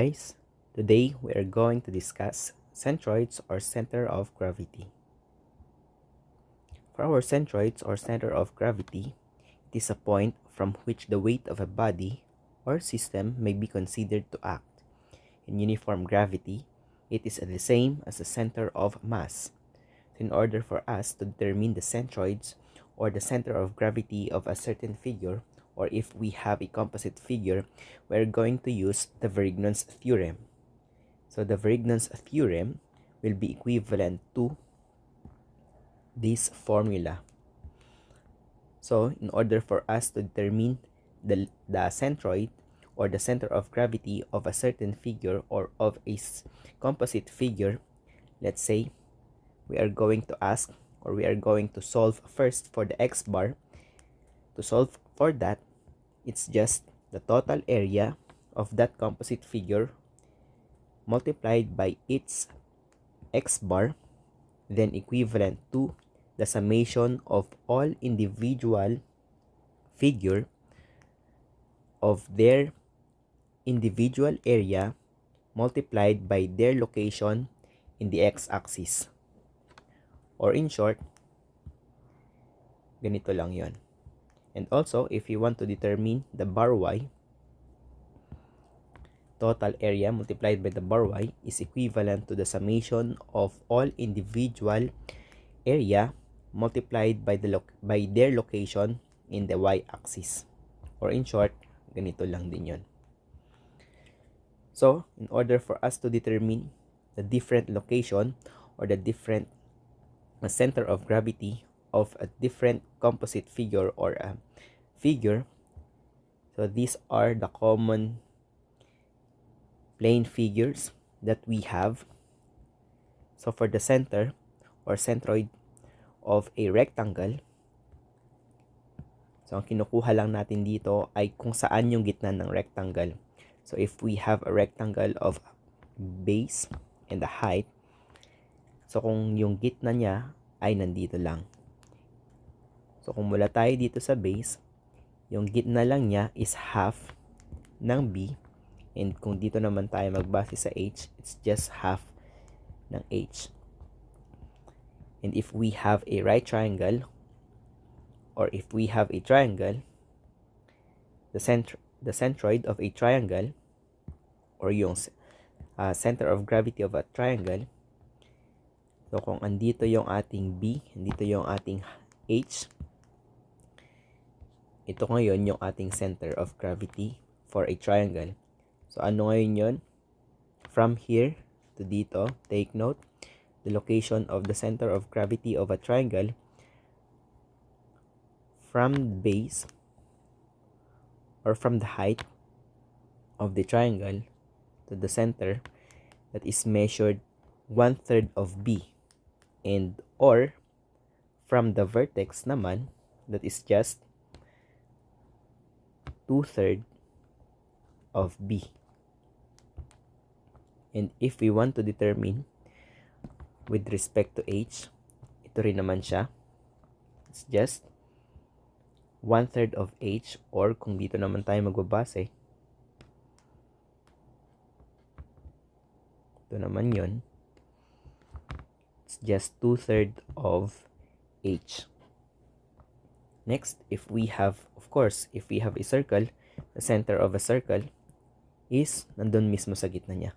Guys, today we are going to discuss centroids or center of gravity. For our centroids or center of gravity, it is a point from which the weight of a body or system may be considered to act. In uniform gravity, it is the same as the center of mass. In order for us to determine the centroids or the center of gravity of a certain figure, or if we have a composite figure, we are going to use the Varignon's theorem. So the Varignon's theorem will be equivalent to this formula. So in order for us to determine the centroid or the center of gravity of a certain figure or of a composite figure, let's say we are going to ask or we are going to solve first for the x bar. To solve for that, it's just the total area of that composite figure multiplied by its x bar, then equivalent to the summation of all individual figure of their individual area multiplied by their location in the x-axis. Or in short, ganito lang yon. And also, if you want to determine the bar y, total area multiplied by the bar y is equivalent to the summation of all individual area multiplied by their location in the y-axis. Or in short, ganito lang din yon. So, in order for us to determine the different location or the different center of gravity of a different composite figure or a figure, so these are the common plane figures that we have. So for the center or centroid of a rectangle, so ang kinukuha lang natin dito ay kung saan yung gitna ng rectangle. So if we have a rectangle of base and the height, so kung yung gitna niya ay nandito lang. So kung mula tayo dito sa base, yung gitna lang niya is half ng b, and kung dito naman tayo magbase sa h, it's just half ng h. And if we have a right triangle, or if we have a triangle, the centroid of a triangle, or yung center of gravity of a triangle, so kung andito yung ating b, andito yung ating h, ito ngayon yung ating center of gravity for a triangle. So ano ngayon yun? From here to dito, take note, the location of the center of gravity of a triangle from the base or from the height of the triangle to the center, that is measured 1/3 of b, and or from the vertex naman, that is just 2/3 of b. And if we want to determine with respect to h, ito rin naman siya, it's just 1/3 of h, or kung dito naman tayo magbabase, ito naman yun, it's just 2/3 of h. Next, if we have, of course, if we have a circle, the center of a circle is nandun mismo sa gitna niya.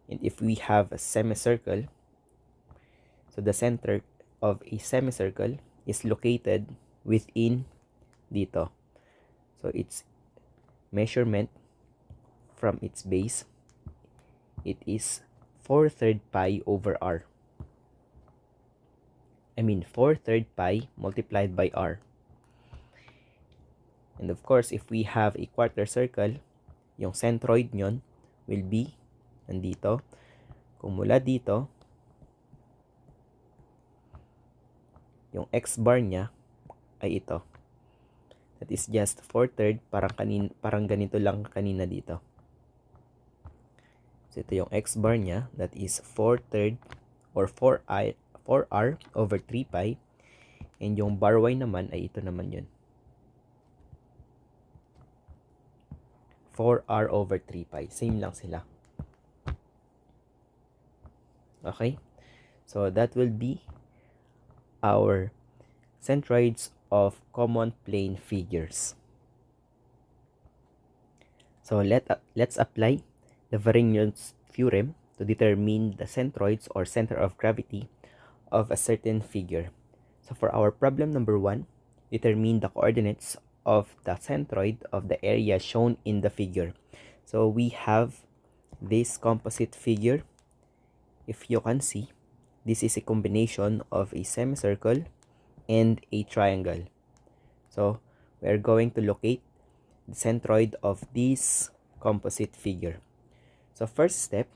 And if we have a semicircle, so the center of a semicircle is located within dito. So its measurement from its base, it is 4/3 pi over r. 4/3 pi multiplied by r. And of course, if we have a quarter circle, yung centroid nyon will be nandito. Kung mula dito, yung x bar niya ay ito. That is just 4/3, parang ganito lang kanina dito. So ito yung x bar niya, that is 4/3 or 4r over 3 pi. And yung bar y naman ay ito naman yun, 4r over 3 pi. Same lang sila. Okay? So that will be our centroids of common plane figures. So let's apply the Varignon's theorem to determine the centroids or center of gravity of a certain figure. So for our problem number 1, determine the coordinates of the centroid of the area shown in the figure. So we have this composite figure. If you can see, this is a combination of a semicircle and a triangle. So we are going to locate the centroid of this composite figure. So first step,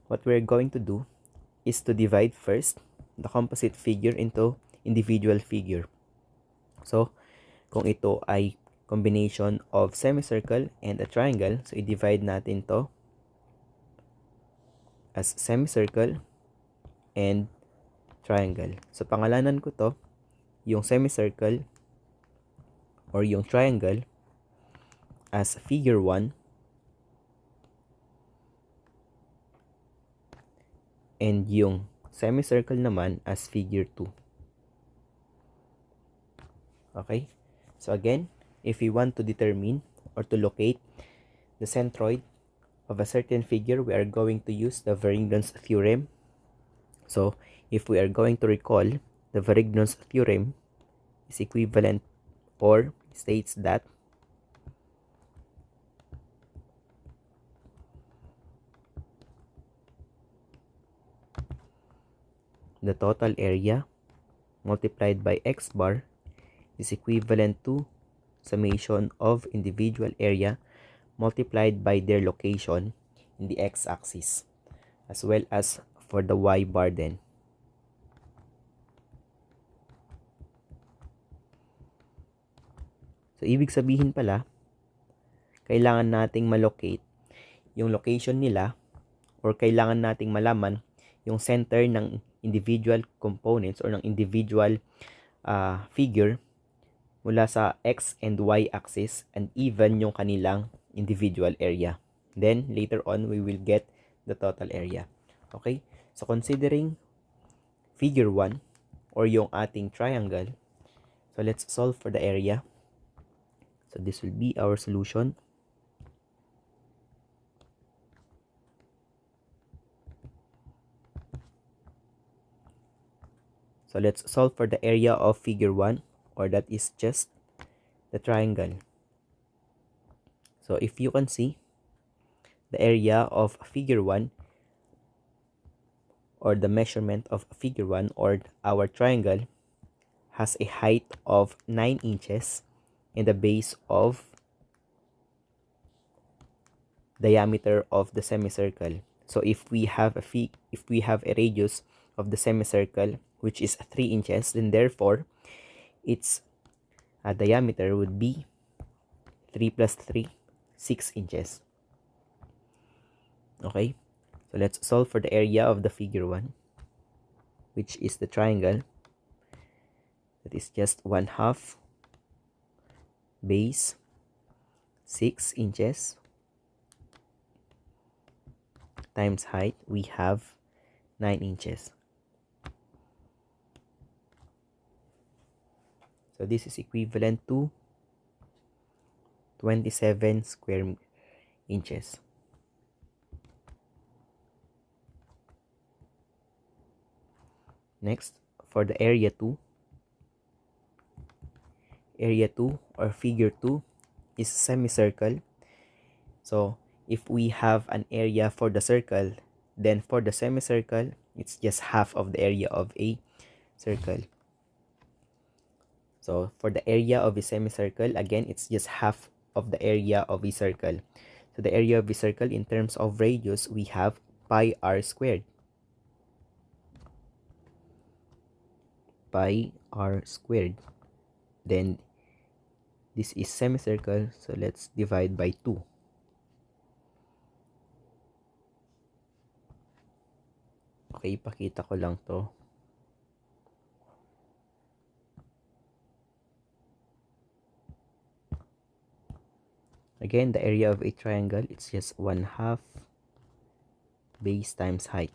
what we're going to do is to divide first the composite figure into individual figure. So kung ito ay combination of semicircle and a triangle, so i-divide natin to as semicircle and triangle. So pangalanan ko to yung semicircle or yung triangle as figure 1 and yung semicircle naman as figure 2. Okay? So again, if we want to determine or to locate the centroid of a certain figure, we are going to use the Varignon's theorem. So if we are going to recall, the Varignon's theorem is equivalent or states that the total area multiplied by x bar is equivalent to summation of individual area multiplied by their location in the x-axis, as well as for the y bar then. So ibig sabihin pala, kailangan nating malocate yung location nila or kailangan nating malaman yung center ng individual components or ng individual figure mula sa x and y axis and even yung kanilang individual area. Then later on we will get the total area. Okay? So considering figure 1 or yung ating triangle, so let's solve for the area. So this will be our solution. So let's solve for the area of figure 1, or that is just the triangle. So if you can see, the area of figure 1 or the measurement of figure 1 or our triangle has a height of 9 inches and a base of diameter of the semicircle. So if we have a radius of the semicircle which is 3 inches, then therefore its diameter would be 3 plus 3, 6 inches. Okay, so let's solve for the area of the figure 1, which is the triangle. That is just 1/2 base 6 inches times height, we have 9 inches. So this is equivalent to 27 square inches. Next, for the area 2. Area 2 or figure 2 is semicircle. So if we have an area for the circle, then for the semicircle, it's just half of the area of a circle. So for the area of a semicircle, again, it's just half of the area of a circle. So the area of a circle in terms of radius, we have pi r squared. Pi r squared. Then this is semicircle, so let's divide by 2. Okay, pakita ko lang to. Again, the area of a triangle, it's just 1/2 base times height.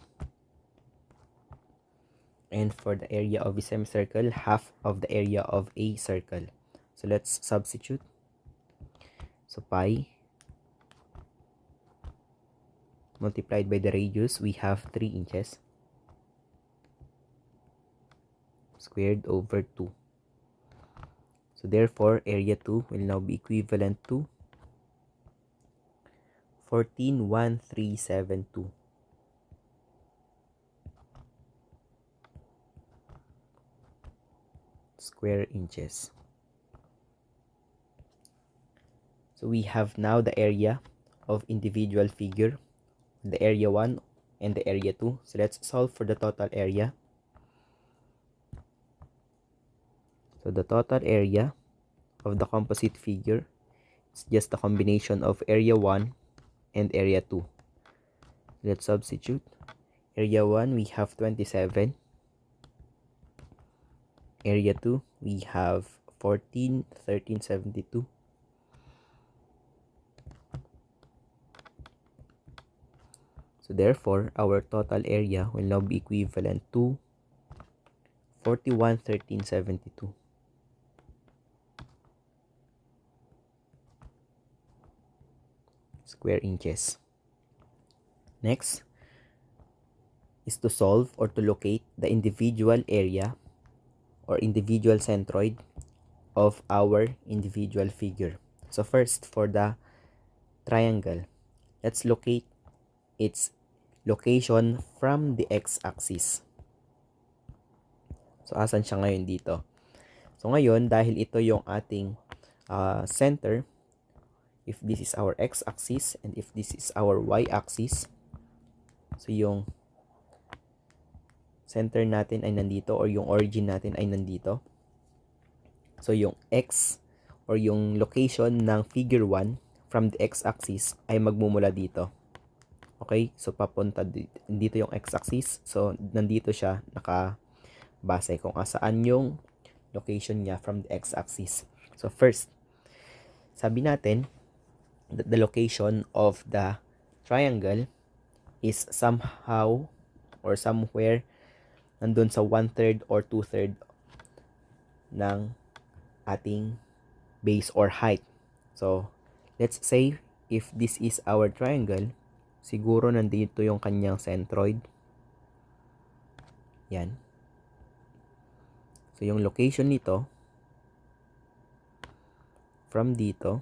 And for the area of a semicircle, half of the area of a circle. So let's substitute. So pi multiplied by the radius, we have 3 inches squared over 2. So therefore, area 2 will now be equivalent to 14,1372 square inches. So we have now the area of individual figure, the area 1 and the area 2. So let's solve for the total area. So the total area of the composite figure is just the combination of area 1 and area 2. Let's substitute. Area 1, we have 27. Area 2, we have 13,1372. So therefore, our total area will now be equivalent to 41,1372 square inches. Next is to solve or to locate the individual area or individual centroid of our individual figure. So first, for the triangle, let's locate its location from the x-axis. So asan siya ngayon dito? So ngayon, dahil ito yung ating center, if this is our x-axis and if this is our y-axis, so yung center natin ay nandito or yung origin natin ay nandito. So yung x or yung location ng figure 1 from the x-axis ay magmumula dito. Okay? So papunta dito yung x-axis. So nandito siya nakabase kung asaan yung location niya from the x-axis. So first, sabi natin that the location of the triangle is somehow or somewhere nandun sa 1/3 or 2/3 ng ating base or height. So let's say if this is our triangle, siguro nandito yung kanyang centroid. Yan. So yung location nito from dito,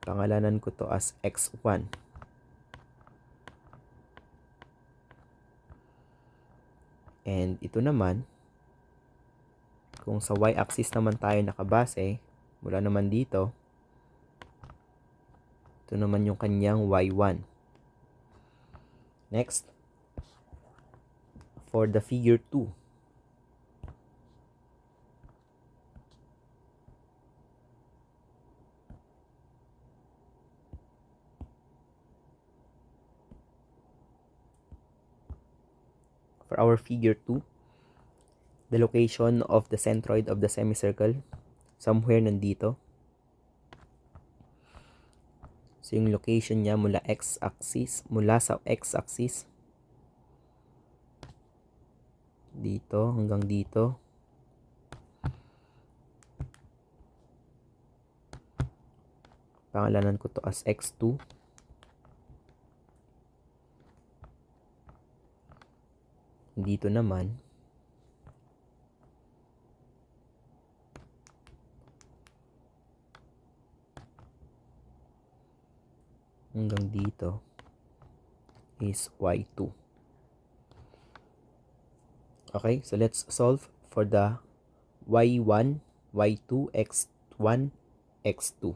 pangalanan ko to as x1. And ito naman, kung sa y-axis naman tayo nakabase, mula naman dito, ito naman yung kanyang y1. Next, for the figure 2, for our figure 2, the location of the centroid of the semicircle, somewhere nandito. So yung location niya mula sa x-axis, dito hanggang dito. Pangalanan ko to as x2. Dito naman, hanggang dito is y2. Okay, so let's solve for the y1, y2, x1, x2.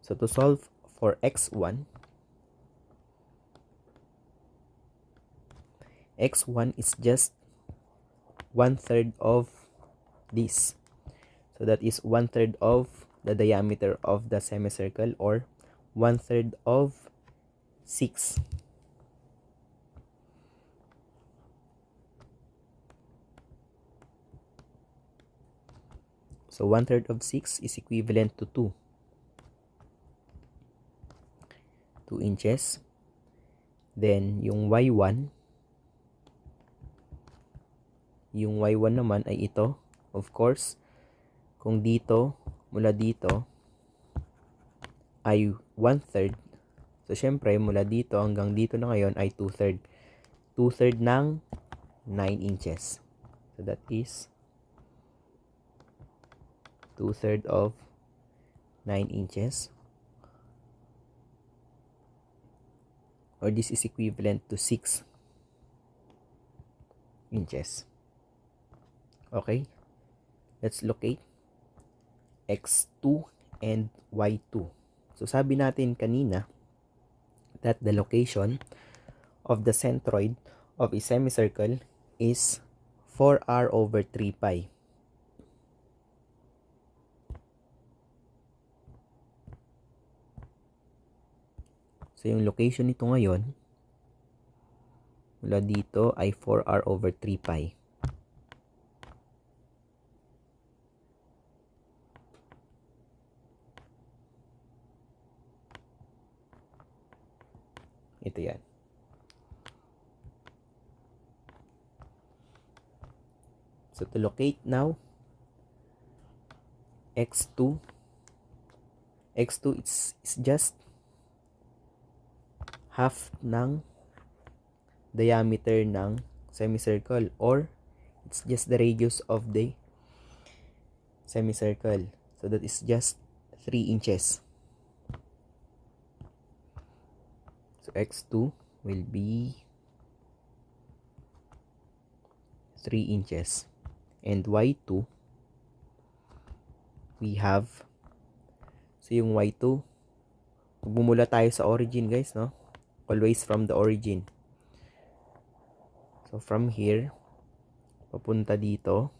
So to solve for x1, x1 is just 1/3 of this. So that is 1/3 of the diameter of the semicircle, or 1/3 of 6. So 1/3 of 6 is equivalent to 2. 2 inches. Then, yung y1 naman ay ito. Of course, kung dito, mula dito, ay 1/3. So, syempre, mula dito hanggang dito na ngayon ay 2/3. 2/3 ng 9 inches. So, that is 2/3 of 9 inches. Or this is equivalent to 6 inches. Okay? Let's locate x2 and y2. So, sabi natin kanina that the location of the centroid of a semicircle is 4r over 3 pi. So, yung location nito ngayon, mula dito ay 4r over 3 pi. Ito yan. So, to locate now, x2 is just half ng diameter ng semicircle, or it's just the radius of the semicircle. So that is just 3 inches. So x2 will be 3 inches. And y2, we have, so yung y2, bumula tayo sa origin, guys, no? Always from the origin. So from here, papunta dito,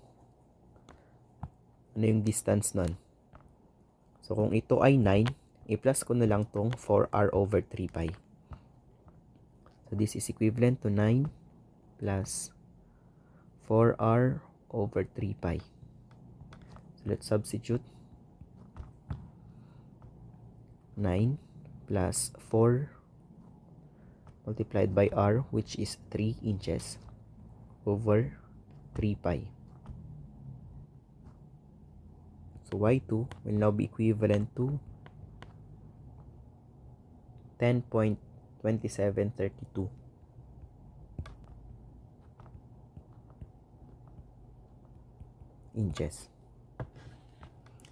ano yung distance nun? So kung ito ay 9, i-plus ko na lang tong 4r over 3 pi. So this is equivalent to 9 plus 4r over 3 pi. So let's substitute. 9 plus 4 multiplied by r, which is 3 inches, over 3 pi. So y2 will now be equivalent to 10.2732 inches.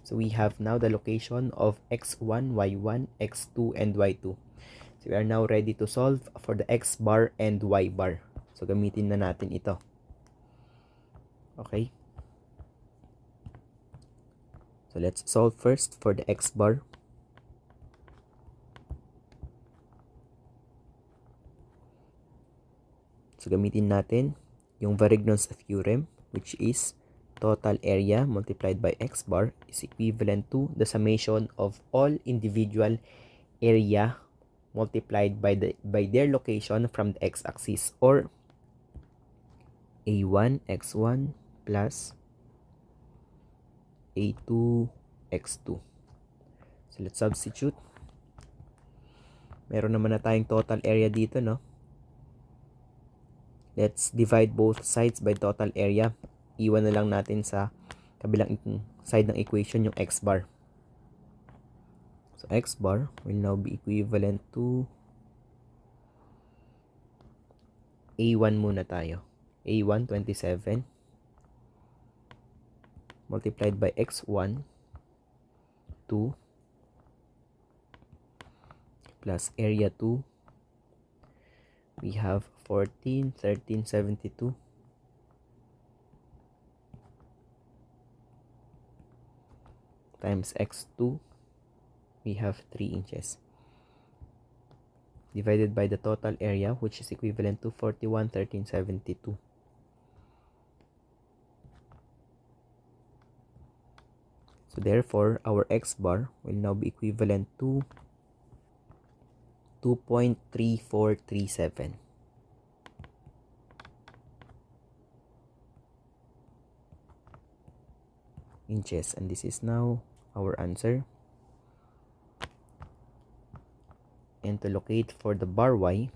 So we have now the location of x1, y1, x2, and y2. So we are now ready to solve for the x bar and y bar. So gamitin na natin ito. Okay? So let's solve first for the x bar. So gamitin natin yung Varignon's theorem, which is total area multiplied by x bar is equivalent to the summation of all individual area multiplied by their location from the x-axis, or a1 x1 plus a2 x2. So let's substitute. Meron naman na tayong total area dito, no? Let's divide both sides by total area. Iwan na lang natin sa kabilang side ng equation yung x bar. So x bar will now be equivalent to a1 muna tayo. a1, 27 multiplied by x1, 2 plus area 2, we have 14, 13, 72 times x2, we have 3 inches divided by the total area, which is equivalent to 41, 13, 72. So therefore, our x bar will now be equivalent to 2.3437 inches, and this is now our answer. And to locate for the bar y,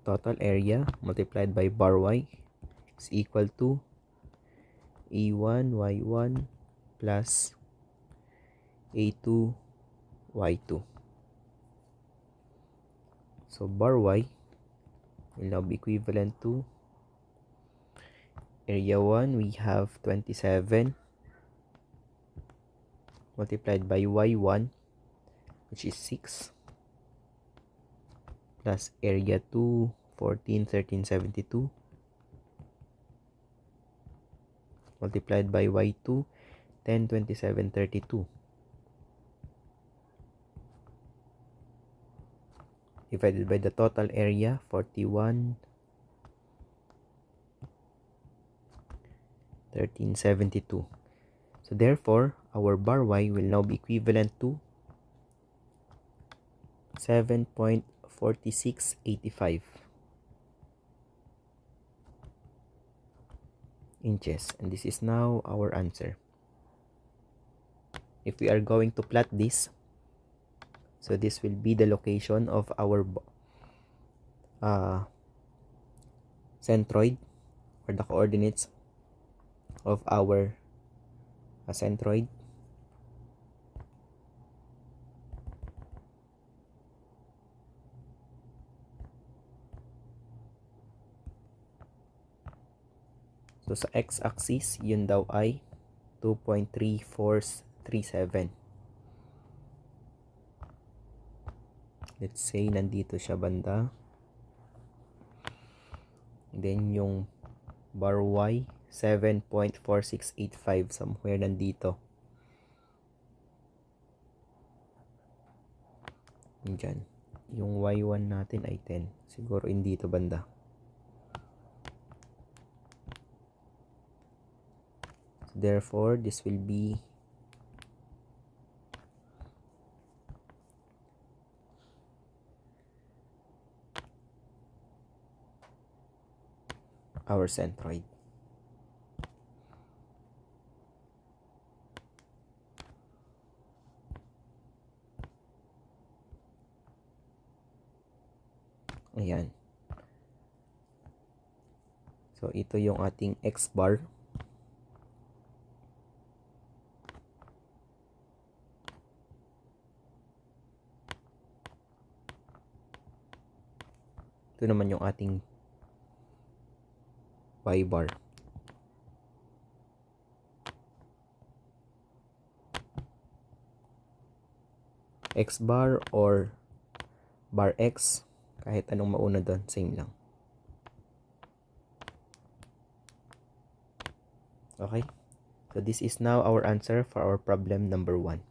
total area multiplied by bar y is equal to A1 y1 plus A2 y2. So bar y will now be equivalent to area 1, we have 27 multiplied by y1, which is 6, plus area 2, 14, 13, 72 multiplied by y2, 10, 27, 32 divided by the total area, 41, 13, 72. So therefore, our bar y will now be equivalent to 7.4685 inches, and this is now our answer. If we are going to plot this, so this will be the location of our centroid, or the coordinates of our centroid. So sa x-axis, yun daw ay 2.3437. Let's say nandito siya banda. And then yung bar y, 7.4685, somewhere nandito. Diyan. Yung y1 natin ay 10. Siguro dito banda. So therefore, this will be our centroid. Ayan. So ito yung ating x bar. Ito naman yung ating y bar. X bar or bar x, kahit anong mauna doon, same lang. Okay, so this is now our answer for our problem number 1.